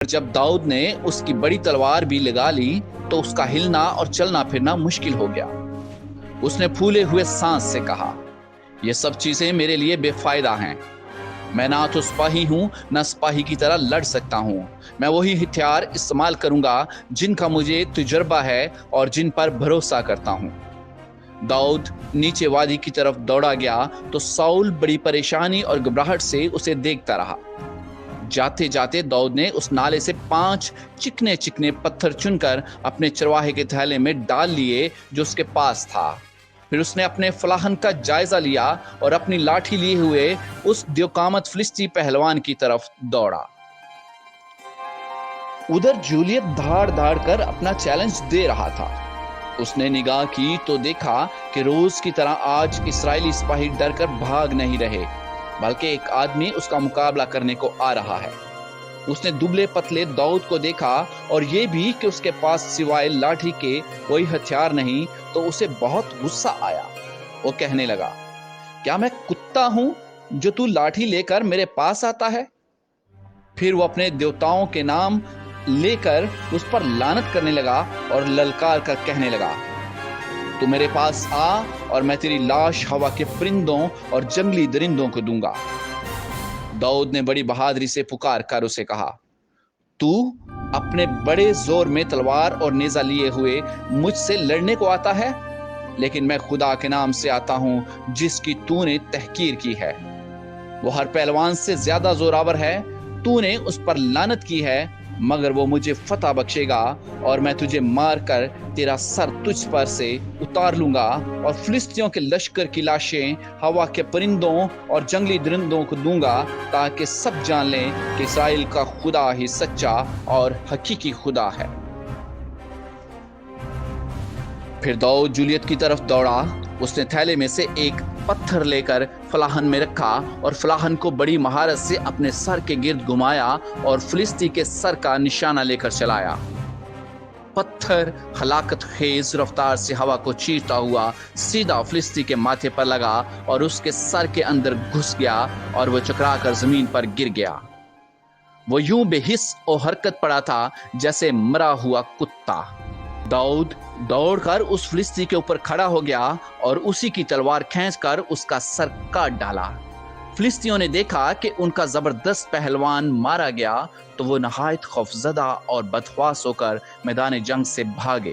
جب داؤد نے اس کی بڑی تلوار بھی لگا لی تو اس کا ہلنا اور چلنا پھرنا مشکل ہو گیا۔ اس نے پھولے ہوئے سانس سے کہا، یہ سب چیزیں میرے لیے بے فائدہ ہیں۔ میں نہ تو سپاہی ہوں نہ سپاہی کی طرح لڑ سکتا ہوں۔ میں وہی ہتھیار استعمال کروں گا جن کا مجھے تجربہ ہے اور جن پر بھروسہ کرتا ہوں۔ داؤد نیچے وادی کی طرف دوڑا گیا تو ساؤل بڑی پریشانی اور گھبراہٹ سے اسے دیکھتا رہا۔ جاتے جاتے داؤد نے اس نالے سے 5 چکنے چکنے پتھر چن کر اپنے چرواہے کے تھیلے میں ڈال لیے جو اس کے پاس تھا۔ پھر اس نے اپنے فلاحن کا جائزہ لیا اور اپنی لاٹھی لیے ہوئے اس دیوقامت فلسطی پہلوان کی طرف دوڑا۔ ادھر جولیت دھاڑ دھاڑ کر اپنا چیلنج دے رہا تھا۔ اس نے نگاہ کی تو دیکھا کہ روز کی طرح آج اسرائیلی سپاہی ڈر کر بھاگ نہیں رہے، بلکہ ایک آدمی اس کا مقابلہ کرنے کو آ رہا ہے۔ اس نے دبلے پتلے داؤد کو دیکھا اور یہ بھی کہ اس کے پاس سوائے لاٹھی کے کوئی ہتھیار نہیں تو اسے بہت غصہ آیا۔ وہ کہنے لگا، کیا میں کتا ہوں جو تو لاٹھی لے کر میرے پاس آتا ہے؟ پھر وہ اپنے دیوتاؤں کے نام لے کر اس پر لعنت کرنے لگا اور للکار کر کہنے لگا، تو میرے پاس آ اور میں تیری لاش ہوا کے پرندوں اور جنگلی درندوں کو دوں گا۔ داؤد نے بڑی بہادری سے پکار کر اسے کہا، تو اپنے بڑے زور میں تلوار اور نیزہ لیے ہوئے مجھ سے لڑنے کو آتا ہے، لیکن میں خدا کے نام سے آتا ہوں جس کی تو نے تحقیر کی ہے۔ وہ ہر پہلوان سے زیادہ زوراور ہے، تو نے اس پر لعنت کی ہے، مگر وہ مجھے فتح بخشے گا اور میں تجھے مار کر تیرا سر تجھ پر سے اتار لوں گا اور فلسطینیوں کے لشکر کی لاشیں ہوا کے پرندوں اور جنگلی درندوں کو دوں گا تاکہ سب جان لیں کہ اسرائیل کا خدا ہی سچا اور حقیقی خدا ہے۔ پھر داؤد جولیت کی طرف دوڑا۔ اس نے تھیلے میں سے ایک پتھر لے کر فلاحن میں رکھا اور فلاحن کو بڑی مہارت سے اپنے سر کے گرد گھمایا اور فلسطی کے سر کا نشانہ لے کر چلایا۔ پتھر ہلاکت خیز رفتار سے ہوا کو چیرتا ہوا سیدھا فلسطی کے ماتھے پر لگا اور اس کے سر کے اندر گھس گیا اور وہ چکرا کر زمین پر گر گیا۔ وہ یوں بے حس اور حرکت پڑا تھا جیسے مرا ہوا کتا۔ داؤد دوڑ کر اس فلسطی کے اوپر کھڑا ہو گیا اور اسی کی تلوار کھینچ کر اس کا سر کاٹ ڈالا۔ فلسطینیوں نے دیکھا کہ ان کا زبردست پہلوان مارا گیا تو وہ نہایت خوفزدہ اور بدحواس ہو کر میدان جنگ سے بھاگے۔